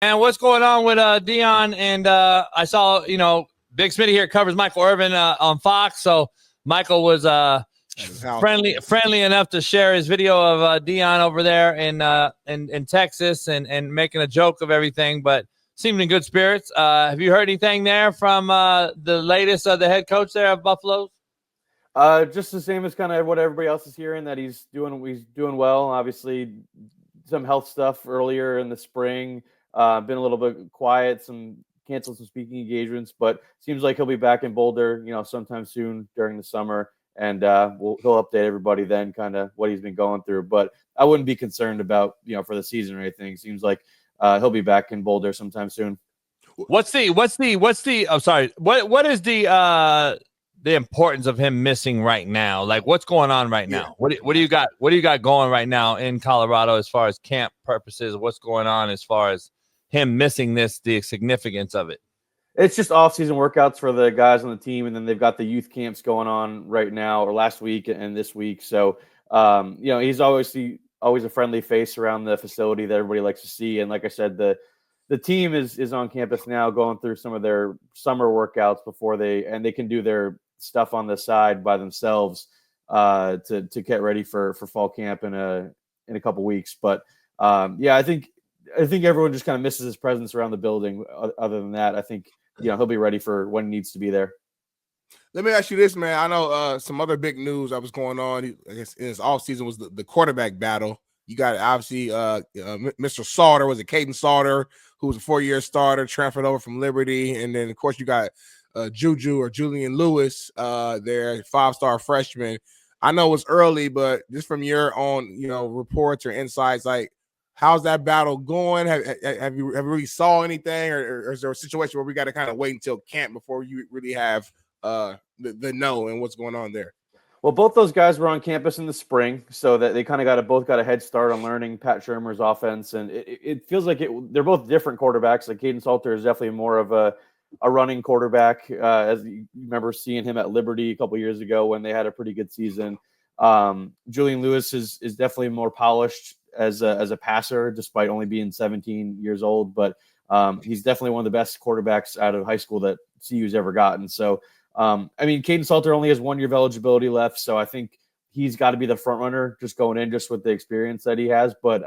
And what's going on with Dion? And I saw, Big Smitty here covers Michael Irvin on Fox. So Michael was friendly enough to share his video of Dion over there in Texas and making a joke of everything, but seemed in good spirits. Have you heard anything there from the latest the head coach there of Buffaloes? Just the same as kind of what everybody else is hearing, that he's doing well. Obviously, some health stuff earlier in the spring. Been a little bit quiet, canceled some speaking engagements, but seems like he'll be back in Boulder, sometime soon during the summer, and he'll update everybody then, kind of what he's been going through. But I wouldn't be concerned about for the season or anything. Seems like he'll be back in Boulder sometime soon. What is the importance of him missing right now? Like, what's going on right now? What do you got? What do you got going right now in Colorado as far as camp purposes? What's going on as far as him missing this, the significance of it? It's just off-season workouts for the guys on the team, and then they've got the youth camps going on right now, or last week and this week. So, he's always a friendly face around the facility that everybody likes to see. And like I said, the team is on campus now, going through some of their summer workouts before they can do their stuff on the side by themselves to get ready for fall camp in a couple weeks. But I think everyone just kind of misses his presence around the building. Other than that, I think he'll be ready for when he needs to be there. Let me ask you this, man. I know some other big news that was going on, I guess, in his offseason was the quarterback battle. You got, obviously, Mr. Sauter, was it Caden Sauter, who was a 4-year starter, transferred over from Liberty. And then, of course, you got Julian Lewis, their 5-star freshman. I know it's early, but just from your own, reports or insights, like, how's that battle going? Have you really saw anything, or is there a situation where we got to kind of wait until camp before you really have the know and what's going on there? Well, both those guys were on campus in the spring, so that they kind of both got a head start on learning Pat Shurmur's offense, and it feels like they're both different quarterbacks. Like, Caden Salter is definitely more of a running quarterback, as you remember seeing him at Liberty a couple years ago when they had a pretty good season. Julian Lewis is definitely more polished as a passer, despite only being 17 years old. But he's definitely one of the best quarterbacks out of high school that CU's ever gotten. So, Caden Salter only has 1 year of eligibility left, so I think he's got to be the front runner just going in, just with the experience that he has. But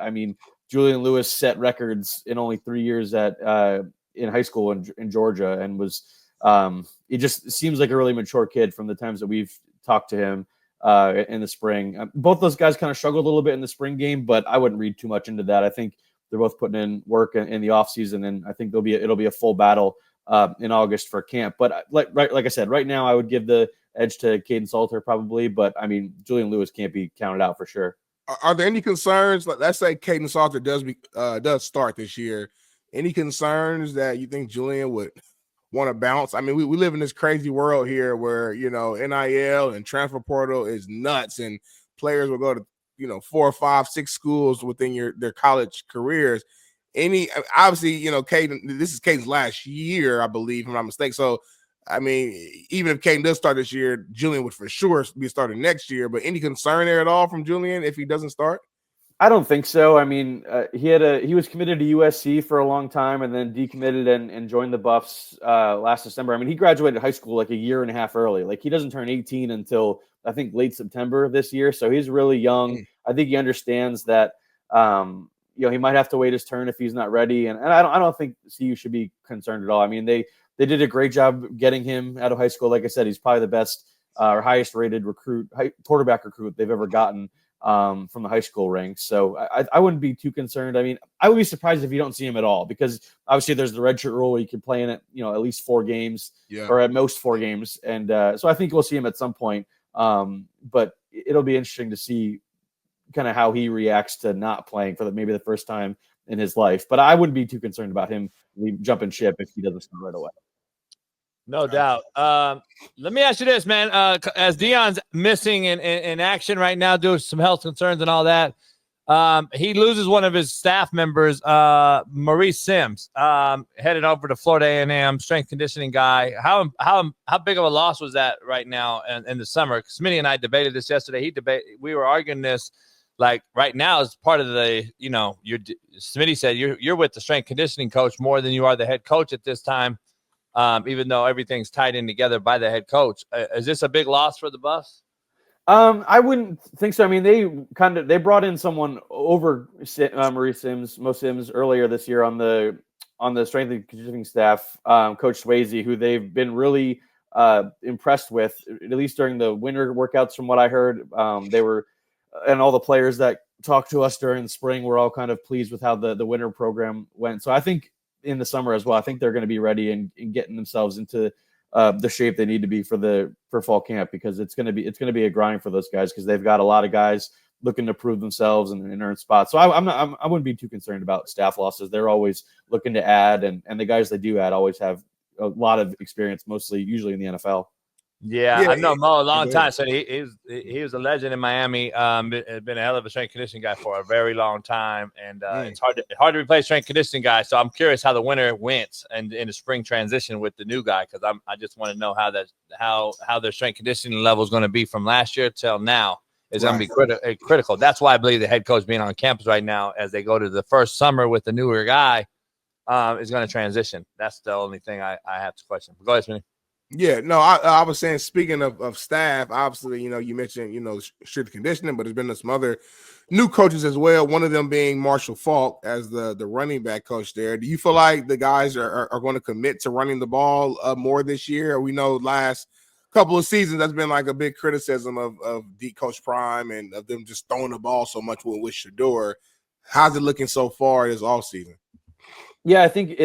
Julian Lewis set records in only 3 years in high school in Georgia, and was it just seems like a really mature kid from the times that we've talked to him in the spring. Both those guys kind of struggled a little bit in the spring game, but I wouldn't read too much into that. I think they're both putting in work in the offseason, and I think it'll be a full battle in August for camp. But like I said, right now I would give the edge to Caden Salter probably, but Julian Lewis can't be counted out for sure. Are there any concerns? Let's say Caden Salter does start this year. Any concerns that you think Julian would want to bounce? We live in this crazy world here where, NIL and transfer portal is nuts, and players will go to, 4, 5, 6 schools within their college careers. Obviously, Caden, this is Caden's last year, I believe, if I'm not mistaken. So, even if Caden does start this year, Julian would for sure be starting next year. But any concern there at all from Julian if he doesn't start? I don't think so. He was committed to USC for a long time, and then decommitted and joined the Buffs last December. He graduated high school like a year and a half early. Like, he doesn't turn 18 until I think late September this year, so he's really young. I think he understands that he might have to wait his turn if he's not ready, and I don't think CU should be concerned at all. They did a great job getting him out of high school. Like I said, he's probably the best or highest rated quarterback recruit they've ever gotten from the high school ranks. So I wouldn't be too concerned. I would be surprised if you don't see him at all, because obviously there's the redshirt rule where you can play in it, at least 4 games, or at most 4 games. And so I think we'll see him at some point. But it'll be interesting to see kind of how he reacts to not playing for maybe the first time in his life. But I wouldn't be too concerned about him jumping ship if he doesn't start right away. No doubt. Let me ask you this, man. As Dion's missing in action right now, due to some health concerns and all that, he loses one of his staff members, Maurice Sims, headed over to Florida A&M, strength conditioning guy. How big of a loss was that right now in the summer? Smitty and I debated this yesterday. We were arguing this like right now is part of the, Smitty said you're with the strength conditioning coach more than you are the head coach at this time, even though everything's tied in together by the head coach. Is this a big loss for the Buffs? I wouldn't think so. I mean, they brought in someone over Mo Sims earlier this year on the strength and conditioning staff, Coach Swayze, who they've been really impressed with, at least during the winter workouts. From what I heard, they were, and all the players that talked to us during the spring were all kind of pleased with how the winter program went. So I think in the summer as well, I think they're going to be ready and getting themselves into the shape they need to be for fall camp, because it's going to be a grind for those guys, because they've got a lot of guys looking to prove themselves and earn spots. So I wouldn't be too concerned about staff losses. They're always looking to add, and the guys they do add always have a lot of experience, usually in the NFL. Yeah, I've known Mo a long time. So he was a legend in Miami. Been a hell of a strength conditioning guy for a very long time, and it's hard to replace strength conditioning guy. So I'm curious how the winter went and in the spring transition with the new guy, because I just want to know how their strength conditioning level is going to be from last year till now. Is going to be critical. That's why I believe the head coach being on campus right now, as they go to the first summer with the newer guy, is going to transition. That's the only thing I have to question. Go ahead, Smitty. Yeah, no, I was saying, speaking of staff, obviously, you mentioned, strength conditioning, but there's been some other new coaches as well. One of them being Marshall Faulk as the running back coach there. Do you feel like the guys are going to commit to running the ball more this year? We know last couple of seasons that's been like a big criticism of D Coach Prime and of them just throwing the ball so much with Shedeur. How's it looking so far this offseason? Yeah, I think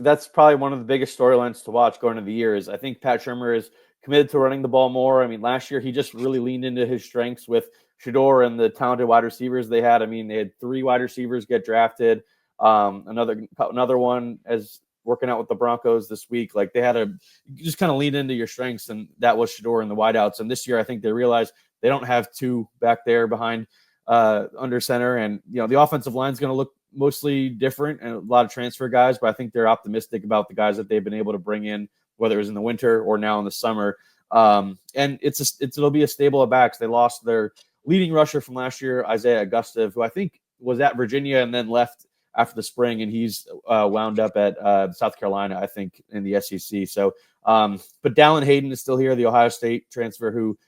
that's probably one of the biggest storylines to watch going into the year. Is I think Pat Shurmur is committed to running the ball more. I mean, last year he just really leaned into his strengths with Shedeur and the talented wide receivers they had. I mean, they had 3 wide receivers get drafted. Another one as working out with the Broncos this week. Like you just kind of lean into your strengths, and that was Shedeur and the wideouts. And this year, I think they realized they don't have 2 back there behind under center, and the offensive line is going to look mostly different and a lot of transfer guys, but I think they're optimistic about the guys that they've been able to bring in, whether it was in the winter or now in the summer. And it'll be a stable of backs. They lost their leading rusher from last year, Isaiah Augustave, who I think was at Virginia and then left after the spring, and he's wound up at South Carolina, I think, in the SEC. So, but Dallin Hayden is still here, the Ohio State transfer who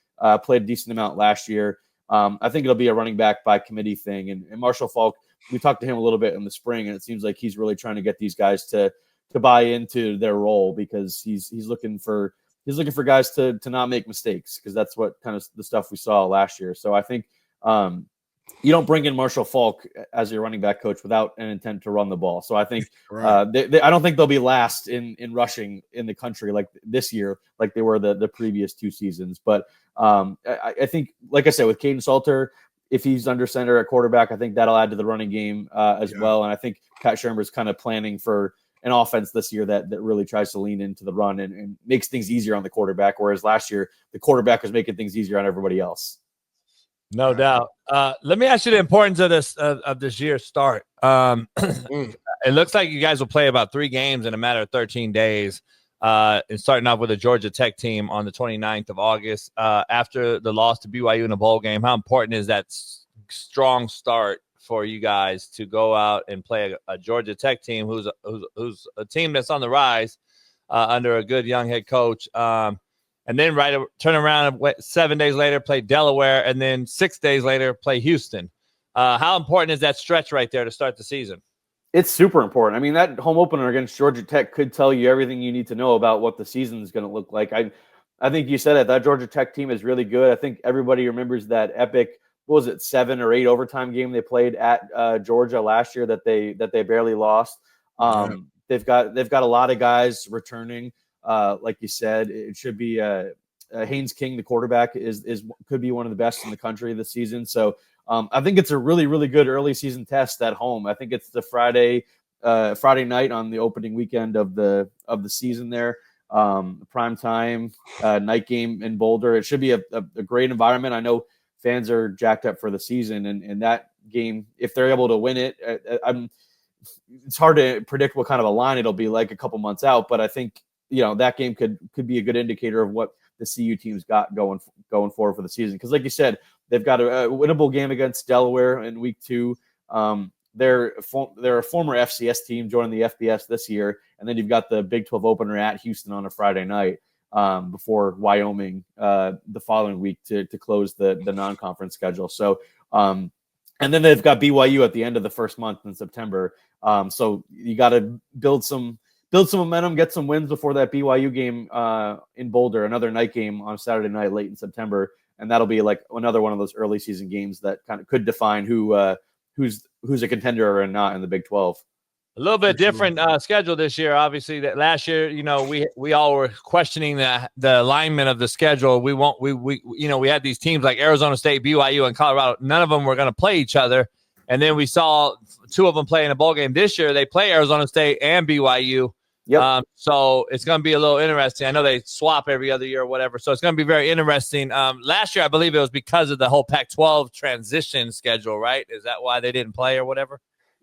played a decent amount last year. I think it'll be a running back by committee thing. And Marshall Faulk, we talked to him a little bit in the spring, and it seems like he's really trying to get these guys to buy into their role, because he's looking for guys to not make mistakes, because that's what kind of the stuff we saw last year. So I think you don't bring in Marshall Faulk as your running back coach without an intent to run the ball. So I think I don't think they'll be last in rushing in the country like this year, like they were the previous 2 seasons. But I think, like I said, with Caden Salter, if he's under center at quarterback, I think that'll add to the running game as well. And I think Pat Shurmur is kind of planning for an offense this year that really tries to lean into the run and makes things easier on the quarterback, whereas last year the quarterback was making things easier on everybody else. No doubt. Let me ask you the importance of this year's start. It looks like you guys will play about 3 games in a matter of 13 days. And starting off with a Georgia Tech team on the 29th of August, after the loss to BYU in the bowl game. How important is that strong start for you guys to go out and play a Georgia Tech team who's a team that's on the rise under a good young head coach, and then turn around and 7 days later play Delaware, and then 6 days later play Houston? How important is that stretch right there to start the season? It's super important. I mean, that home opener against Georgia Tech could tell you everything you need to know about what the season is going to look like. I think you said it. That Georgia Tech team is really good. I think everybody remembers that epic, 7 or 8 overtime game they played at Georgia last year that they barely lost. They've got a lot of guys returning. Like you said, it should be Haynes King, the quarterback, could be one of the best in the country this season. So I think it's a really, really good early season test at home. I think it's the Friday night on the opening weekend of the season there. Prime time night game in Boulder. It should be a great environment. I know fans are jacked up for the season, and that game, if they're able to win it, it's hard to predict what kind of a line it'll be like a couple months out. But I think that game could be a good indicator of what the CU team's got going forward for the season. Because like you said, They've got a winnable game against Delaware in week 2. They're a former FCS team joining the FBS this year, and then you've got the Big 12 opener at Houston on a Friday night before Wyoming the following week to close the non-conference schedule. So, and then they've got BYU at the end of the first month in September. So you got to build some momentum, get some wins before that BYU game in Boulder, another night game on Saturday night late in September, and that'll be like another one of those early season games that kind of could define who's a contender or not in the Big 12. A little bit different schedule this year. Obviously, that last year, we all were questioning the alignment of the schedule. We had these teams like Arizona State, BYU, and Colorado. None of them were going to play each other, and then we saw 2 of them play in a bowl game. This year, they play Arizona State and BYU. Yep. So it's going to be a little interesting. I know they swap every other year or whatever, so it's going to be very interesting. Last year, I believe it was because of the whole Pac-12 transition schedule, right? Is that why they didn't play or whatever?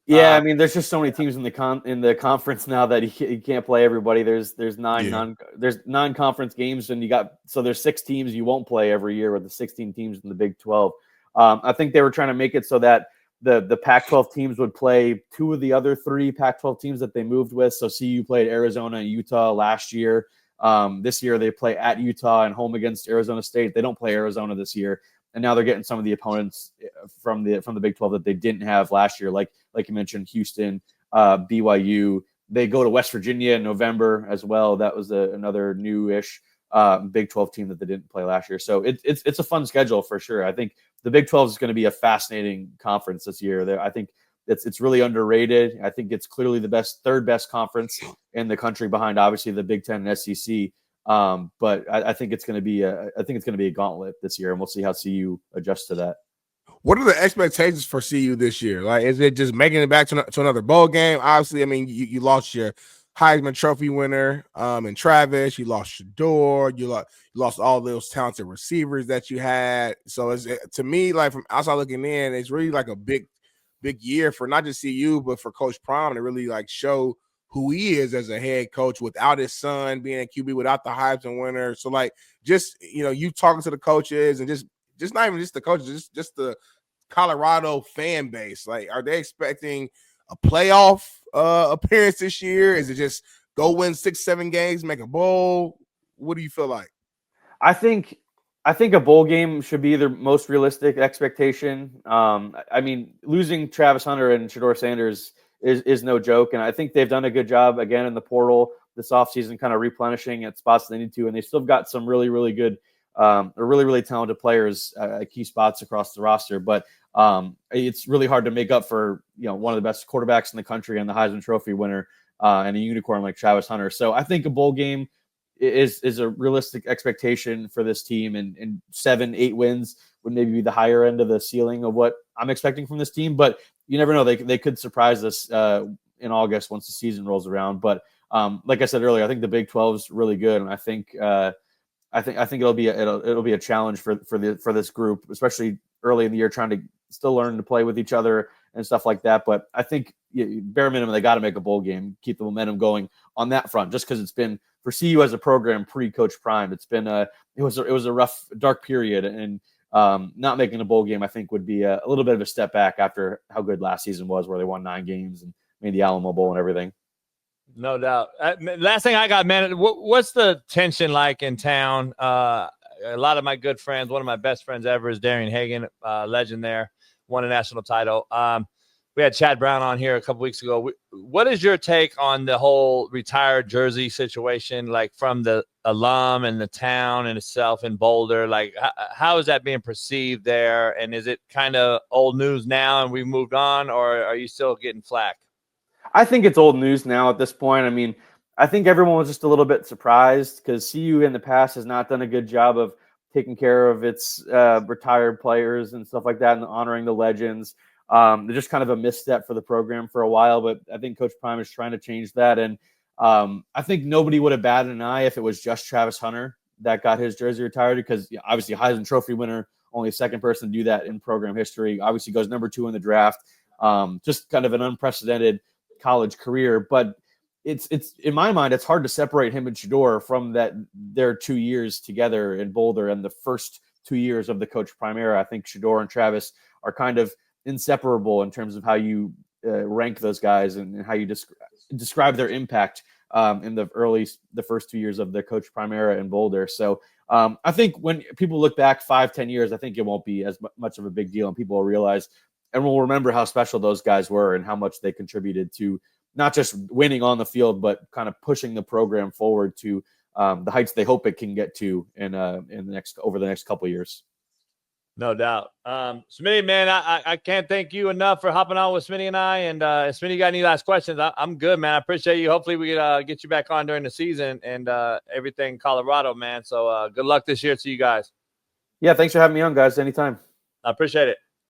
Yeah, I mean, there's just so many teams in the conference now that you can't play everybody. There's 9 non-conference games, and there's 6 teams you won't play every year with the 16 teams in the Big 12. I think they were trying to make it so that the Pac-12 teams would play 2 of the other 3 Pac-12 teams that they moved with. So CU played Arizona and Utah last year. This year they play at Utah and home against Arizona State. They don't play Arizona this year, and now they're getting some of the opponents from the Big 12 that they didn't have last year, like you mentioned, Houston, BYU. They go to West Virginia in November as well. That was another new-ish Big 12 team that they didn't play last year. So it's a fun schedule for sure. I think the Big 12 is going to be a fascinating conference this year. I think it's really underrated. I think it's clearly the third best conference in the country behind obviously the Big 10 and SEC. But I think it's going to be a gauntlet this year, and we'll see how CU adjusts to that. What are the expectations for CU this year? Like, is it just making it back to another bowl game? Obviously, I mean, you lost your Heisman Trophy winner in Travis. You lost Shador. You lost all those talented receivers that you had. So to me, like from outside looking in, it's really like a big year for not just CU, but for Coach Prime to really like show who he is as a head coach without his son being a QB, without the Heisman winner. So like, just, you talking to the coaches and just not even just the coaches, just the Colorado fan base. Like, are they expecting a playoff appearance this year? Is it just go win 6-7 games, make a bowl? What do you feel like? I think a bowl game should be the most realistic expectation. I mean, losing Travis Hunter and Shador Sanders is no joke, and I think they've done a good job again in the portal this offseason, kind of replenishing at spots they need to, and they still got some really, really good really, really talented players at key spots across the roster. But it's really hard to make up for one of the best quarterbacks in the country and the Heisman Trophy winner and a unicorn like Travis Hunter. So I think a bowl game is a realistic expectation for this team, and 7-8 wins would maybe be the higher end of the ceiling of what I'm expecting from this team. But you never know; they could surprise us in August once the season rolls around. But like I said earlier, I think the Big 12 is really good, and I think it'll be a challenge for this group, especially early in the year, trying to still learn to play with each other and stuff like that. But I think bare minimum, they got to make a bowl game, keep the momentum going on that front, just because it's been for CU as a program pre-Coach Prime. It's been it was a rough, dark period, and not making a bowl game, I think, would be a little bit of a step back after how good last season was, where they won 9 games and made the Alamo Bowl and everything. No doubt. Last thing I got, man, what's the tension like in town? A lot of my good friends, one of my best friends ever is Darian Hagan, legend there, won a national title. We had Chad Brown on here a couple weeks ago. What is your take on the whole retired jersey situation, like from the alum and the town in itself in Boulder? Like, how is that being perceived there? And is it kind of old news now and we've moved on, or are you still getting flack? I think it's old news now at this point. I mean, I think everyone was just a little bit surprised because CU in the past has not done a good job of taking care of its retired players and stuff like that and honoring the legends. They're just kind of a misstep for the program for a while, but I think Coach Prime is trying to change that. And I think nobody would have batted an eye if it was just Travis Hunter that got his jersey retired, because obviously Heisman Trophy winner, only the second person to do that in program history. Obviously goes number 2 in the draft. Just kind of an unprecedented college career, but it's in my mind, it's hard to separate him and Shador from their 2 years together in Boulder and the first 2 years of the Coach Primera. I think Shedeur and Travis are kind of inseparable in terms of how you rank those guys and how you describe their impact in the first 2 years of the Coach Primera in Boulder. So I think when people look back 5-10 years, I think it won't be as much of a big deal, and people will realize and will remember how special those guys were and how much they contributed to not just winning on the field, but kind of pushing the program forward to the heights they hope it can get to over the next couple of years. No doubt. Smitty, man, I can't thank you enough for hopping on with Smitty and I. And Smitty, got any last questions? I'm good, man. I appreciate you. Hopefully we can get you back on during the season and everything Colorado, man. So good luck this year to you guys. Yeah, thanks for having me on, guys. Anytime. I appreciate it.